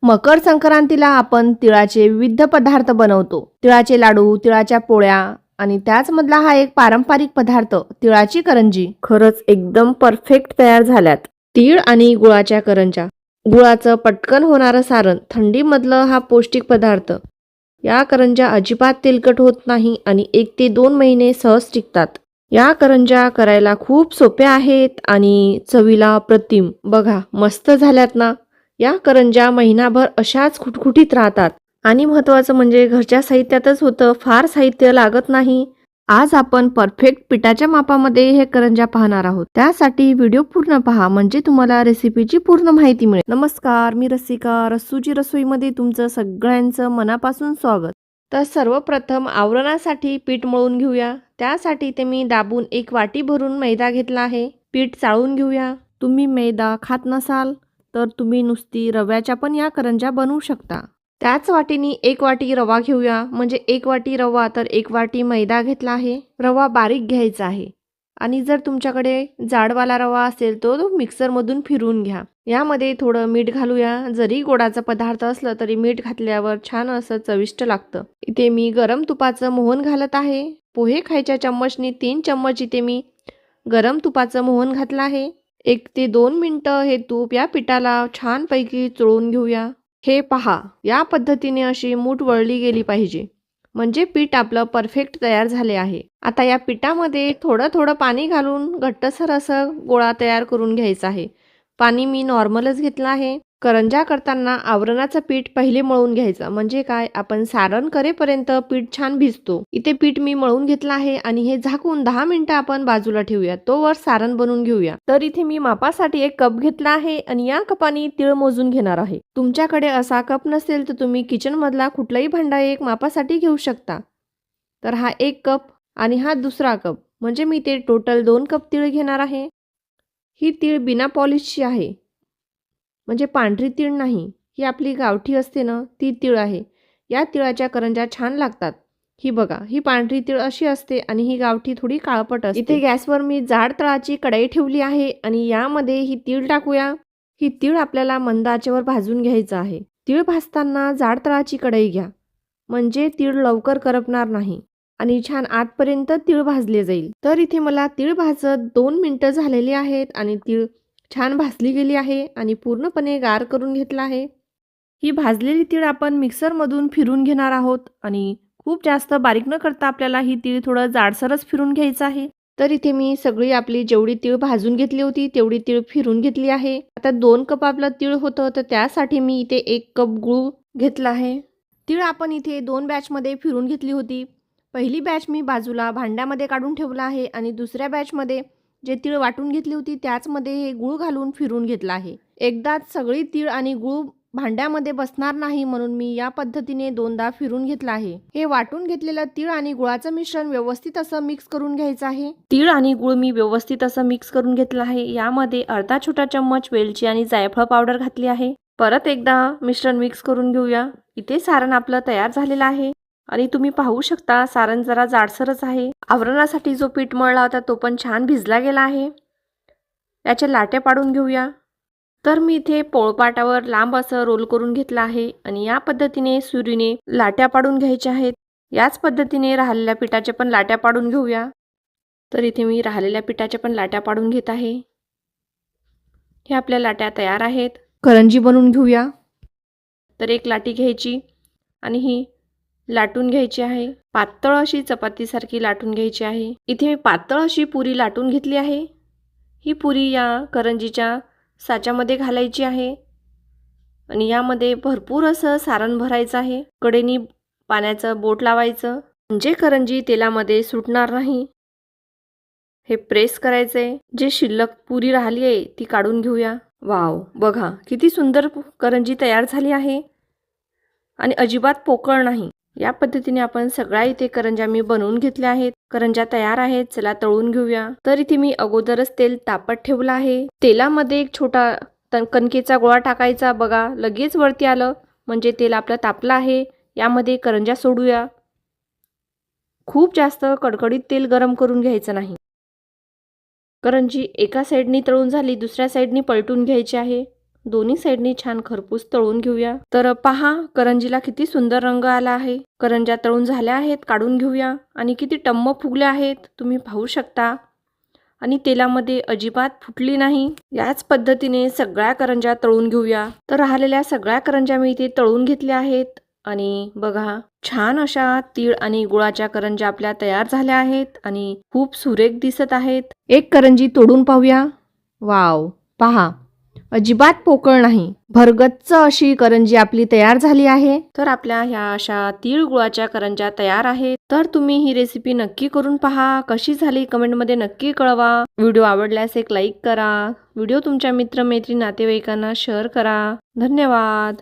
मकर संक्रांतीला आपण तिळाचे विविध पदार्थ बनवतो. तिळाचे लाडू, तिळाच्या पोळ्या आणि त्याचमधला हा एक पारंपरिक पदार्थ तिळाची करंजी खरंच एकदम परफेक्ट तयार झाल्यात. तीळ आणि गुळाच्या करंजा. गुळाचं पटकन होणारं सारण, थंडीमधलं हा पौष्टिक पदार्थ. या करंजा अजिबात तेलकट होत नाही आणि 1 ते 2 महिने सहज टिकतात. या करंजा करायला खूप सोप्या आहेत आणि चवीला अप्रतिम. बघा मस्त झाल्यात ना. या करंजा महिनाभर अशाच खुटखुटीत राहतात आणि महत्त्वाचं म्हणजे घरच्या साहित्यातच होतं, फार साहित्य लागत नाही. आज आपण परफेक्ट पिठाच्या मापामध्ये हे करंजा पाहणार आहोत. त्यासाठी व्हिडिओ पूर्ण पहा म्हणजे तुम्हाला रेसिपीची पूर्ण माहिती मिळेल. नमस्कार, मी रसिका. रस्सूची रसोईमध्ये तुमचं सगळ्यांचं मनापासून स्वागत. तर सर्वप्रथम आवरणासाठी पीठ मळून घेऊया. त्यासाठी ते मी दाबून 1 वाटी भरून मैदा घेतला आहे. पीठ चाळून घेऊया. तुम्ही मैदा खात नसाल तर तुम्ही नुसती रव्याच्या पण या करंजा बनवू शकता. त्याच वाटीने 1 वाटी रवा घेऊया. म्हणजे 1 वाटी रवा तर 1 वाटी मैदा घेतला आहे. रवा बारीक घ्यायचा आहे आणि जर तुमच्याकडे जाडवाला रवा असेल तो मिक्सरमधून फिरवून घ्या. यामध्ये थोडं मीठ घालूया. जरी गोडाचा पदार्थ असलं तरी मीठ घातल्यावर छान असं चविष्ट लागतं. इथे मी गरम तुपाचं मोहन घालत आहे. पोहे खायच्या चम्मचनी 3 चम्मच इथे मी गरम तुपाचं मोहन घातलं आहे. 1 ते 2 मिनिटं हे तूप या पिठाला छानपैकी चोळून घेऊया. हे पहा, या पद्धतीने अशी मूठ वळली गेली पाहिजे म्हणजे पीठ आपलं परफेक्ट तयार झाले आहे. आता या पिठामध्ये थोडं थोडं पाणी घालून घट्टसर असं गोळा तयार करून घ्यायचा आहे. पाणी मी नॉर्मलच घेतलं आहे. करंजा करताना आवरणाचं पीठ पहिले मळून घ्यायचं म्हणजे काय, आपण सारण करेपर्यंत पीठ छान भिजतो. इथे पीठ मी मळून घेतलं आहे आणि हे झाकून 10 मिनिटं आपण बाजूला ठेवूया. तोवर सारण बनवून घेऊया. तर इथे मी मापासाठी 1 कप घेतला आहे आणि या कपाने तीळ मोजून घेणार आहे. तुमच्याकडे असा कप नसेल तर तुम्ही किचन मधला कुठलाही भांडा एक मापासाठी घेऊ शकता. तर हा 1 कप आणि हा दुसरा कप म्हणजे मी ते टोटल 2 कप तीळ घेणार आहे. ही तीळ बिना पॉलिशची आहे म्हणजे पांढरी तीळ नाही. ही आपली गावठी असते ना ती तीळ आहे. या तिळाच्या करंजा छान लागतात. ही बघा, ही पांढरी तीळ अशी असते आणि ही गावठी थोडी काळपट असते. इथे गॅसवर मी जाड तळाची कढई ठेवली आहे आणि यामध्ये ही तीळ टाकूया. ही तीळ आपल्याला मंद आचेवर भाजून घ्यायचं आहे. तीळ भाजताना जाड तळाची कढई घ्या म्हणजे तीळ लवकर करपणार नाही आणि छान आतपर्यंत तीळ भाजले जाईल. तर इथे मला तीळ भाजत 2 मिनिटं झालेली आहेत आणि तीळ छान भाजली गेली आहे आणि पूर्णपणे गार करून घेतला आहे. ही भाजलेली तीळ आपण मिक्सरमधून फिरून घेणार आहोत आणि खूप जास्त बारीक न करता आपल्याला ही तीळ थोडं जाडसरच फिरून घ्यायचं आहे. तर इथे मी सगळी आपली जेवढी तीळ भाजून घेतली होती तेवढी तीळ फिरून घेतली आहे. आता 2 कप आपलं तीळ होतं तर त्यासाठी मी इथे 1 कप गूळ घेतला आहे. तीळ आपण इथे 2 बॅचमध्ये फिरून घेतली होती. पहिली बॅच मी बाजूला भांड्यामध्ये काढून ठेवला आहे आणि दुसऱ्या बॅचमध्ये जे तीळ वाटून घेतली होती त्याचमध्ये हे गूळ घालून फिरून घेतला आहे. एकदाच सगळी तीळ आणि गूळ भांड्यामध्ये बसणार नाही म्हणून मी या पद्धतीने 2दा फिरून घेतला आहे. हे वाटून घेतलेलं तीळ आणि गुळाचं मिश्रण व्यवस्थित असं मिक्स करून घ्यायचं आहे. तीळ आणि गूळ मी व्यवस्थित असं मिक्स करून घेतलं आहे. यामध्ये अर्धा छोटा चम्मच वेलची आणि जायफळ पावडर घातली आहे. परत एकदा मिश्रण मिक्स करून घेऊया. इथे सारण आपलं तयार झालेलं आहे आणि तुम्ही पाहू शकता सारण जरा जाडसरच आहे. आवरणासाठी जो पीठ मळला होता तो पण छान भिजला गेला आहे. याच्या लाट्या पाडून घेऊया. तर मी इथे पोळपाटावर लांब असं रोल करून घेतला आहे आणि या पद्धतीने सुरीने लाट्या पाडून घ्यायच्या आहेत. याच पद्धतीने राहिलेल्या पिठाच्या पण लाट्या पाडून घेऊया. तर इथे मी राहिलेल्या पिठाच्या पण लाट्या पाडून घेत आहे. हे आपल्या लाट्या तयार आहेत. करंजी बनवून घेऊया. तर 1 लाटी घ्यायची आणि ही लाटून घ्यायची आहे. पातळ अशी चपातीसारखी लाटून घ्यायची आहे. इथे मी पातळ अशी पुरी लाटून घेतली आहे. ही पुरी या करंजीच्या साच्यामध्ये घालायची आहे आणि यामध्ये भरपूर असं सारण भरायचं आहे. कडेनी पाण्याचं बोट लावायचं म्हणजे करंजी तेलामध्ये सुटणार नाही. हे प्रेस करायचंय. जे शिल्लक पुरी राहिली आहे ती काढून घेऊया. वाव, बघा किती सुंदर करंजी तयार झाली आहे आणि अजिबात पोकळ नाही. या पद्धतीने आपण सगळ्या इथे करंजा मी बनवून घेतल्या आहेत. करंजा तयार आहेत. चला तळून घेऊया. तर इथे मी अगोदरच तेल तापत ठेवलं आहे. तेलामध्ये 1 छोटा कणकेचा गोळा टाकायचा. बघा लगेच वरती आलं म्हणजे तेल आपलं तापलं आहे. यामध्ये करंजा सोडूया. खूप जास्त कडकडीत तेल गरम करून घ्यायचं नाही. करंजी एका साईडनी तळून झाली दुसऱ्या साईडनी पलटून घ्यायची आहे. दोन्ही साईडनी छान खरपूस तळून घेऊया. तर पहा करंजीला किती सुंदर रंग आला आहे. करंज्या तळून झाल्या आहेत, काढून घेऊया. आणि किती टम्म फुगल्या आहेत तुम्ही पाहू शकता. आणि तेलामध्ये अजिबात फुटली नाही. याच पद्धतीने सगळ्या करंज्या तळून घेऊया. तर राहिलेल्या सगळ्या करंज्या मी इथे तळून घेतल्या आहेत. आणि बघा छान अशा तीळ आणि गुळाच्या करंज्या आपल्या तयार झाल्या आहेत आणि खूप सुरेख दिसत आहेत. एक करंजी तोडून पाहूया. वाव, पहा अजिबात पोकळ नाही. भरगच्च अशी करंजी आपली तयार झाली आहे. तर आपल्या ह्या अशा तीळ गुळाच्या करंज्या तयार आहेत. तर तुम्ही ही रेसिपी नक्की करून पहा. कशी झाली कमेंटमध्ये नक्की कळवा. व्हिडिओ आवडल्यास एक लाईक करा. व्हिडिओ तुमच्या मित्र मैत्रीण नातेवाईकांना शेअर करा. धन्यवाद.